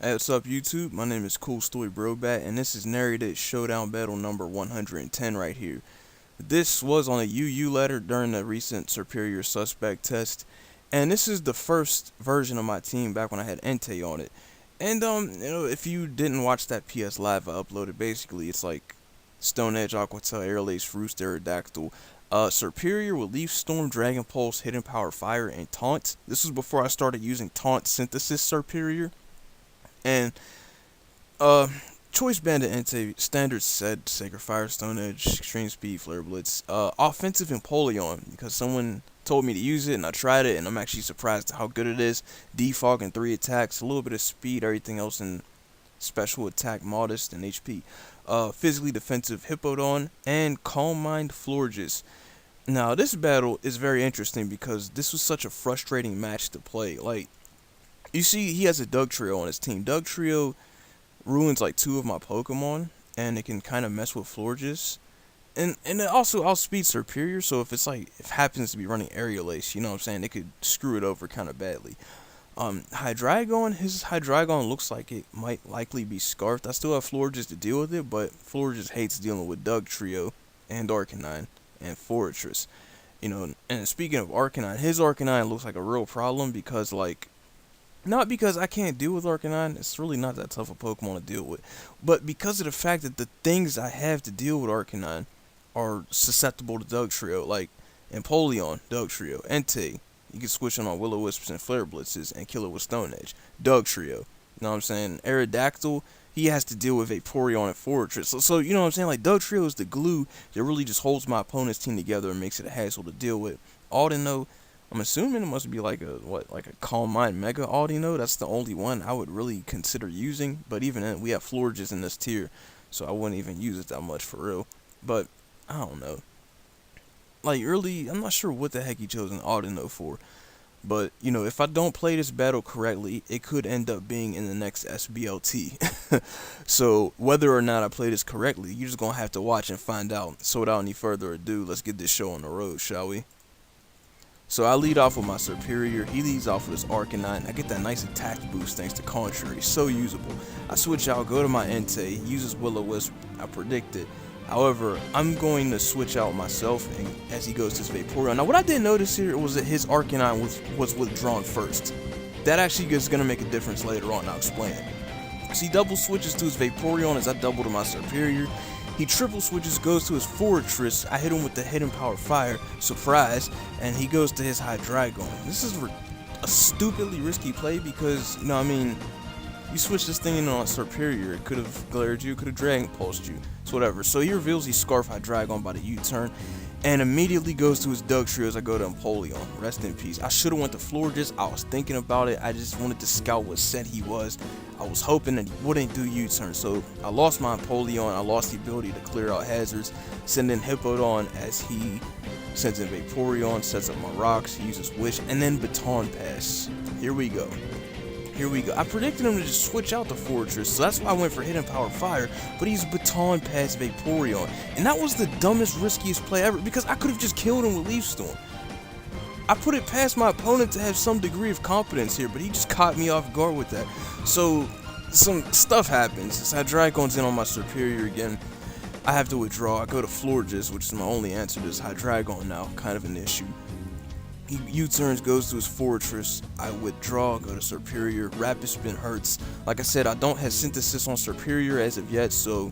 Hey, what's up, YouTube? My name is CoolStoryBrobat, and this is Narrated Showdown battle number 110 right here. This was on a UU ladder during the recent Superior Suspect test, and this is the first version of my team back when I had Entei on it. And if you didn't watch that PS Live I uploaded, basically it's like Stone Edge, Aquatail, Airlace, Roost, Aerodactyl, Superior with Leaf Storm, Dragon Pulse, Hidden Power Fire, and Taunt. This was before I started using Taunt Synthesis Superior. And Choice Bandit Entei, Standard Set, Sacred Fire, Stone Edge, Extreme Speed, Flare Blitz, Offensive Empoleon, because someone told me to use it and I tried it and I'm actually surprised at how good it is. Defog and 3 attacks, a little bit of speed, everything else in special attack, modest, and HP. Physically defensive Hippodon, and Calm Mind Florges. Now this battle is very interesting because this was such a frustrating match to play. Like, you see, he has a Dugtrio on his team. Dugtrio ruins like 2 of my Pokemon, and it can kind of mess with Florges. And it also outspeeds Superior, so if it's like, if it happens to be running Aerial Ace, you know what I'm saying, it could screw it over kind of badly. Hydreigon, his Hydreigon looks like it might likely be Scarfed. I still have Florges to deal with it, but Florges hates dealing with Dugtrio and Arcanine and Fortress. You know, and speaking of Arcanine, his Arcanine looks like a real problem because, like, not because I can't deal with Arcanine, it's really not that tough a Pokemon to deal with, but because of the fact that the things I have to deal with Arcanine are susceptible to Dugtrio, like Empoleon, Dugtrio, Entei. You can switch on Will-O-Wisps and Flare Blitzes and kill it with Stone Edge. Dugtrio, you know what I'm saying? Aerodactyl, he has to deal with Vaporeon and Fortress. So you know what I'm saying? Like, Dugtrio is the glue that really just holds my opponent's team together and makes it a hassle to deal with. Audino, I'm assuming it must be like a Calm Mind Mega Audino. That's the only one I would really consider using. But even then, we have Florges in this tier, so I wouldn't even use it that much for real. But I don't know. Like, really, I'm not sure what the heck he chose an Audino for. But, you know, if I don't play this battle correctly, it could end up being in the next SBLT. So, whether or not I play this correctly, you're just going to have to watch and find out. So, without any further ado, let's get this show on the road, shall we? So, I lead off with my Superior. He leads off with his Arcanine. I get that nice attack boost thanks to Contrary. So usable. I switch out, go to my Entei. He uses Will-O-Wisp. I predict it. However, I'm going to switch out myself and as he goes to his Vaporeon. Now, what I didn't notice here was that his Arcanine was withdrawn first. That actually is going to make a difference later on. I'll explain it. So he double switches to his Vaporeon as I double to my Superior. He triple switches, goes to his Fortress. I hit him with the Hidden Power Fire, surprise, and he goes to his Hydreigon. This is a stupidly risky play because, you know, I mean, you switch this thing in on Superior, it could have glared you, could have Dragon Pulsed you, it's whatever. So he reveals he Scarf Hydreigon by the U-turn, and immediately goes to his Dugtrio as I go to Empoleon. Rest in peace. I should have went to Florges. I was thinking about it. I just wanted to scout what set he was. I was hoping that he wouldn't do U-turn. So I lost my Empoleon. I lost the ability to clear out hazards. Send in Hippodon as he sends in Vaporeon, sets up my rocks, he uses Wish, and then Baton Pass. Here we go. Here we go. I predicted him to just switch out the Fortress, so that's why I went for Hidden Power Fire, but he's Baton Pass Vaporeon. And that was the dumbest, riskiest play ever, because I could have just killed him with Leaf Storm. I put it past my opponent to have some degree of confidence here, but he just caught me off guard with that. So, some stuff happens. Hydreigon's in on my Superior again. I have to withdraw. I go to Florges, which is my only answer to this Hydreigon now, kind of an issue. He U-turns, goes to his Fortress. I withdraw, go to Superior. Rapid Spin hurts. Like I said, I don't have Synthesis on Superior as of yet, so,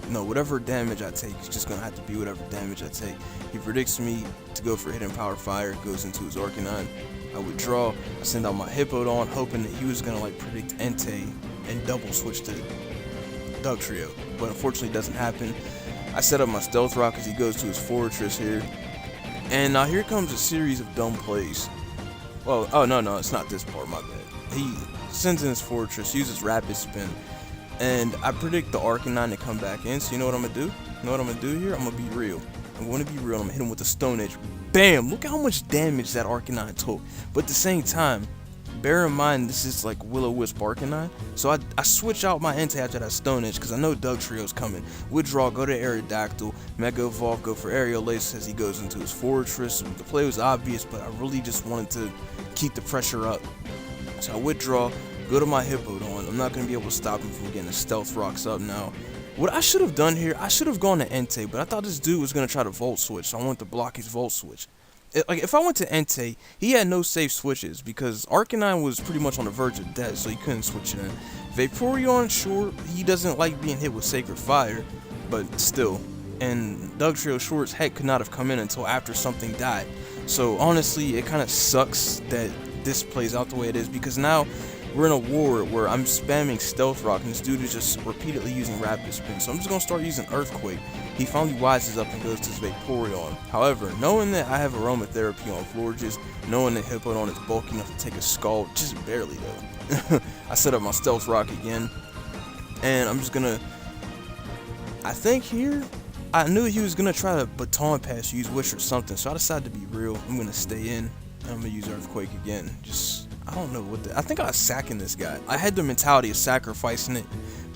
you know, whatever damage I take, it's just going to have to be whatever damage I take. He predicts me to go for Hidden Power Fire, goes into his Arcanine. I withdraw, I send out my Hippodon, hoping that he was going to, like, predict Entei and double switch to Dugtrio. But unfortunately, it doesn't happen. I set up my Stealth Rock as he goes to his Fortress here. And now here comes a series of dumb plays. Well, oh no, it's not this part, my bad. He sends in his Fortress, uses Rapid Spin, and I predict the Arcanine to come back in. So you know what I'm gonna do? You know what I'm gonna do here? I'm gonna be real. I'm gonna be real. I'm gonna hit him with the Stone Edge. Bam! Look how much damage that Arcanine took. But at the same time, bear in mind this is like Will-O-Wisp Arcanine, so I switch out my Entei after that Stone Edge because I know Dugtrio's coming. Withdraw, go to Aerodactyl, Mega Evolve, go for Aerial Ace as he goes into his Fortress. The play was obvious, but I really just wanted to keep the pressure up. So I withdraw, go to my Hippodon. I'm not going to be able to stop him from getting the stealth rocks up now. What I should have done here, I should have gone to Entei, but I thought this dude was going to try to Volt Switch, so I wanted to block his Volt Switch. Like, if I went to Entei, he had no safe switches, because Arcanine was pretty much on the verge of death, so he couldn't switch it in. Vaporeon, sure, he doesn't like being hit with Sacred Fire, but still. And Dugtrio, sure as heck, could not have come in until after something died. So, honestly, it kind of sucks that this plays out the way it is, because now we're in a war where I'm spamming Stealth Rock and this dude is just repeatedly using Rapid Spin. So I'm just going to start using Earthquake. He finally wises up and goes to his Vaporeon. However, knowing that I have Aromatherapy on Florges, knowing that Hippodon is bulky enough to take a Scald, just barely though, I set up my Stealth Rock again. And I'm just going to, I think here, I knew he was going to try to Baton Pass, use Wish or something. So I decided to be real. I'm going to stay in. And I'm going to use Earthquake again. I don't know what I think I was sacking this guy. I had the mentality of sacrificing it,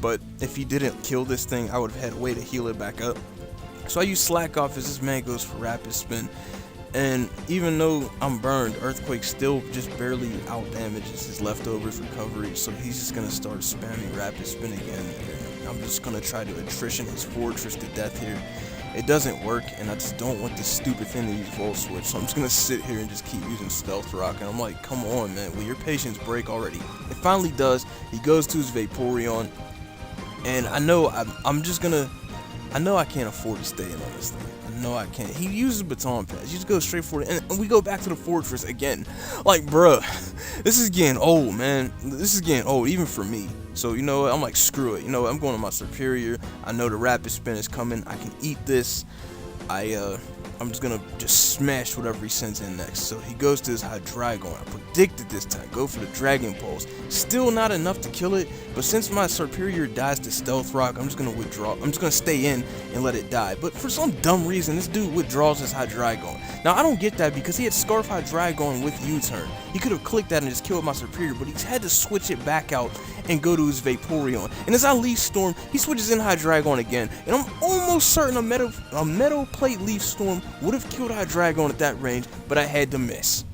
but if he didn't kill this thing, I would have had a way to heal it back up. So I use Slack Off as this man goes for Rapid Spin. And even though I'm burned, Earthquake still just barely out damages his leftovers recovery. So he's just going to start spamming Rapid Spin again. And I'm just going to try to attrition his Fortress to death here. It doesn't work, and I just don't want this stupid thing to use Volt Switch, so I'm just going to sit here and just keep using Stealth Rock, and I'm like, come on, man, will your patience break already? It finally does. He goes to his Vaporeon, and I know I know I can't afford to stay in on this thing. I know I can't. He uses Baton Pass. He just goes straight for it, and we go back to the Fortress again. Like, bruh, this is getting old, man. This is getting old, even for me. So, you know what, I'm like, screw it. You know what, I'm going to my Superior. I know the Rapid Spin is coming. I can eat this. I'm just going to just smash whatever he sends in next. So he goes to his Hydreigon. I predicted this time. Go for the Dragon Pulse. Still not enough to kill it. But since my Superior dies to Stealth Rock, I'm just going to withdraw. I'm just going to stay in and let it die. But for some dumb reason, this dude withdraws his Hydreigon. Now, I don't get that because he had Scarf Hydreigon with U-turn. He could have clicked that and just killed my Superior, but he's had to switch it back out and go to his Vaporeon. And as I Leaf Storm, he switches in Hydreigon again. And I'm almost certain a Metal Plate Leaf Storm would have killed Hydreigon at that range, but I had to miss.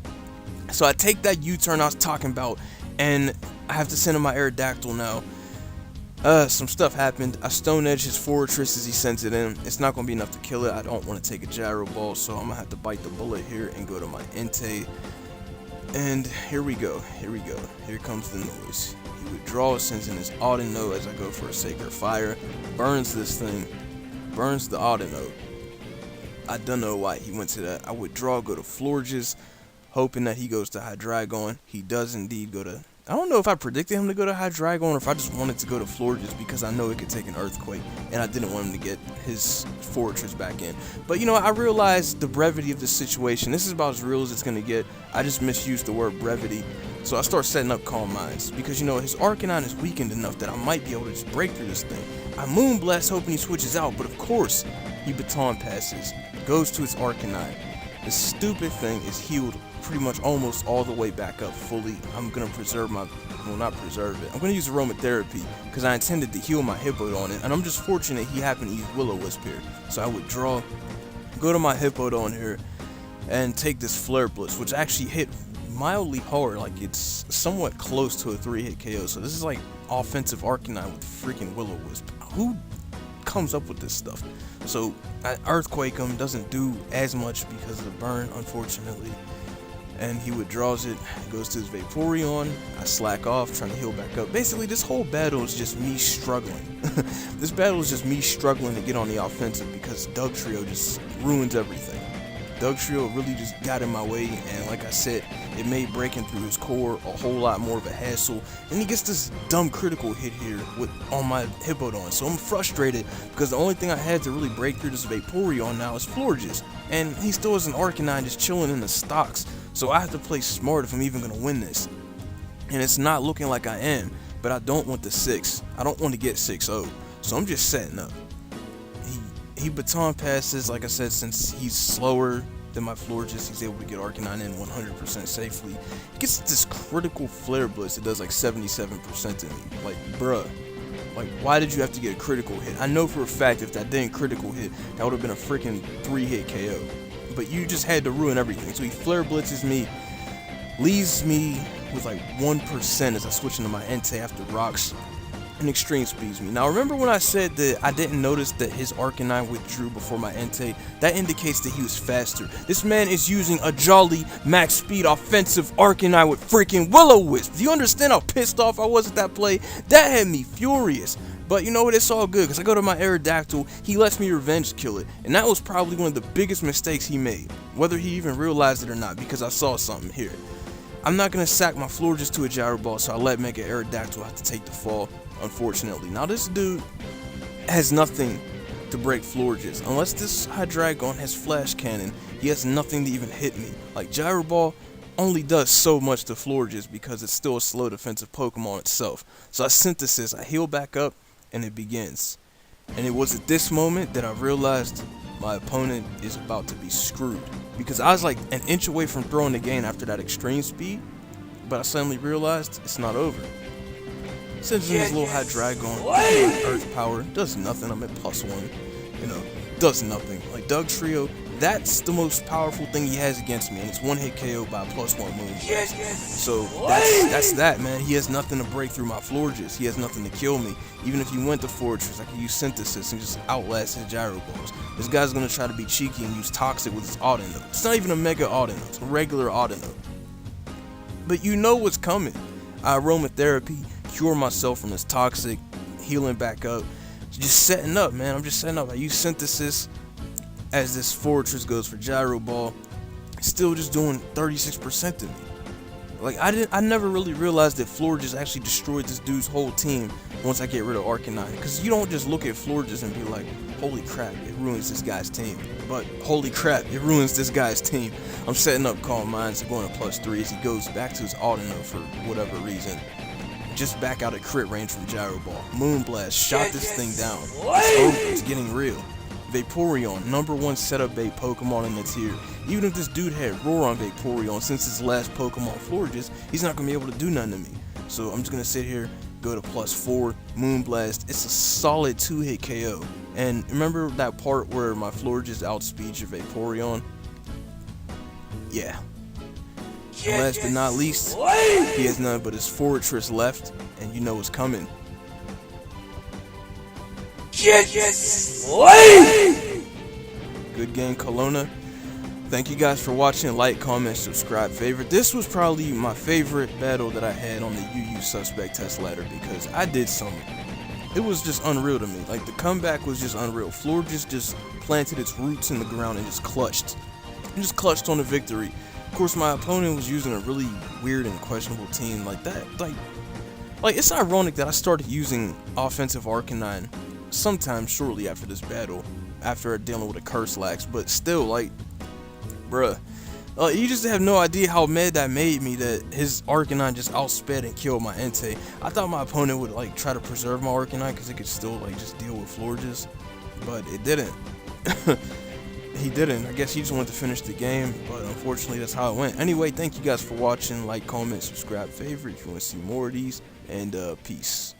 So I take that U-turn I was talking about, and I have to send him my Aerodactyl now. Some stuff happened. I Stone Edge his Fortress as he sends it in. It's not going to be enough to kill it. I don't want to take a Gyro Ball, so I'm going to have to bite the bullet here and go to my Entei. And here we go. Here comes the noise. He withdraws, sends in his Audino as I go for a Sacred Fire. Burns this thing. Burns the Audino. I don't know why he went to that. I withdraw, go to Florges, hoping that he goes to Hydreigon. He does indeed go to... I don't know if I predicted him to go to Hydreigon or if I just wanted to go to Florges because I know it could take an Earthquake, and I didn't want him to get his Fortress back in. But, you know, I realized the brevity of this situation. This is about as real as it's going to get. I just misused the word brevity. So I start setting up Calm Minds because, you know, his Arcanine is weakened enough that I might be able to just break through this thing. I Moonblast hoping he switches out, but of course he Baton Passes, goes to his Arcanine. The stupid thing is healed pretty much almost all the way back up fully. I'm going to preserve my, well, not preserve it. I'm going to use Aromatherapy because I intended to heal my Hippodon, and I'm just fortunate he happened to use Will-O-Wisp here. So I withdraw, go to my Hippodon here, and take this Flare Blitz, which actually hit mildly hard. Like, it's somewhat close to a 3-hit KO. So this is like offensive Arcanine with freaking Will-O-Wisp. Who comes up with this stuff? So I Earthquake him, doesn't do as much because of the burn, unfortunately. And he withdraws it, goes to his Vaporeon. I slack off, trying to heal back up. Basically, this whole battle is just me struggling. This battle is just me struggling to get on the offensive because Dugtrio just ruins everything. Dugtrio really just got in my way, and like I said, it made breaking through his core a whole lot more of a hassle. And he gets this dumb critical hit here on my Hippodon, so I'm frustrated because the only thing I had to really break through this Vaporeon now is Florges, and he still has an Arcanine just chilling in the stocks. So I have to play smart if I'm even going to win this. And it's not looking like I am, but I don't want the 6. I don't want to get 6-0. So I'm just setting up. He Baton Passes, like I said, since he's slower than my Florges, he's able to get Arcanine in 100% safely. He gets this critical Flare Blitz. It does like 77% to me. Like, bruh. Like, why did you have to get a critical hit? I know for a fact if that didn't critical hit, that would have been a freaking 3-hit KO. But you just had to ruin everything. So he Flare Blitzes me, leaves me with like 1% as I switch into my Entei after rocks and extreme speeds me. Now remember when I said that I didn't notice that his Arcanine withdrew before my Entei? That indicates that he was faster. This man is using a jolly max speed offensive Arcanine with freaking Will-O-Wisp. Do you understand how pissed off I was at that play? That had me furious. But you know what, it's all good, because I go to my Aerodactyl, he lets me revenge kill it, and that was probably one of the biggest mistakes he made, whether he even realized it or not, because I saw something here. I'm not going to sack my Florges to a Gyro Ball, so I let Mega Aerodactyl have to take the fall, unfortunately. Now this dude has nothing to break Florges. Unless this Hydreigon has Flash Cannon, he has nothing to even hit me. Like, Gyro Ball only does so much to Florges because it's still a slow defensive Pokemon itself. So I Synthesis, I heal back up, and it begins. And it was at this moment that I realized my opponent is about to be screwed, because I was like an inch away from throwing the game after that extreme speed, but I suddenly realized it's not over. Since this little Hydreigon, Earth Power, does nothing. I'm at +1, you know, does nothing. Like Doug Trio, that's the most powerful thing he has against me, and it's one hit KO by +1 move. So that's that, man. He has nothing to break through my Florges. He has nothing to kill me. Even if he went to Fortress, I could use Synthesis and just outlast his Gyro Balls. This guy's gonna try to be cheeky and use Toxic with his Audino. It's not even a Mega Audino, it's a regular Audino. But you know what's coming. I Aromatherapy, cure myself from this Toxic, healing back up. Just setting up, man. I'm just setting up. I use Synthesis as this Fortress goes for Gyro Ball. Still just doing 36% to me. Like, I never really realized that Florges actually destroyed this dude's whole team once I get rid of Arcanine. Because you don't just look at Florges and be like, holy crap, it ruins this guy's team. But holy crap, it ruins this guy's team. I'm setting up Calm Minds and going to +3 as he goes back to his Audino for whatever reason. Just back out of crit range from Gyro Ball. Moonblast, shot this thing down. It's over, it's getting real. Vaporeon, #1 setup bait Pokemon in the tier. Even if this dude had Roar on Vaporeon, since his last Pokemon Florges, he's not going to be able to do nothing to me. So I'm just going to sit here, go to +4, Moonblast. It's a solid 2-hit KO. And remember that part where my Florges outspeeds your Vaporeon? Yeah. And last but not least, he has none but his Fortress left, and you know what's coming. Good game, Kolona. Thank you guys for watching. Like, comment, subscribe, favorite. This was probably my favorite battle that I had on the UU Suspect Test Ladder, because I did something. It was just unreal to me. Like, the comeback was just unreal. Florges just planted its roots in the ground and just clutched. And just clutched on the victory. Of course, my opponent was using a really weird and questionable team like that. Like it's ironic that I started using offensive Arcanine sometime shortly after this battle, after dealing with a Curse Lax, but still, like, bruh, you just have no idea how mad that made me that his Arcanine just outsped and killed my Entei. I thought my opponent would like try to preserve my Arcanine because it could still like just deal with Florges, but it didn't. He didn't. I guess he just wanted to finish the game, but unfortunately that's how it went. Anyway, thank you guys for watching. Like, comment, subscribe, favorite if you want to see more of these, and peace.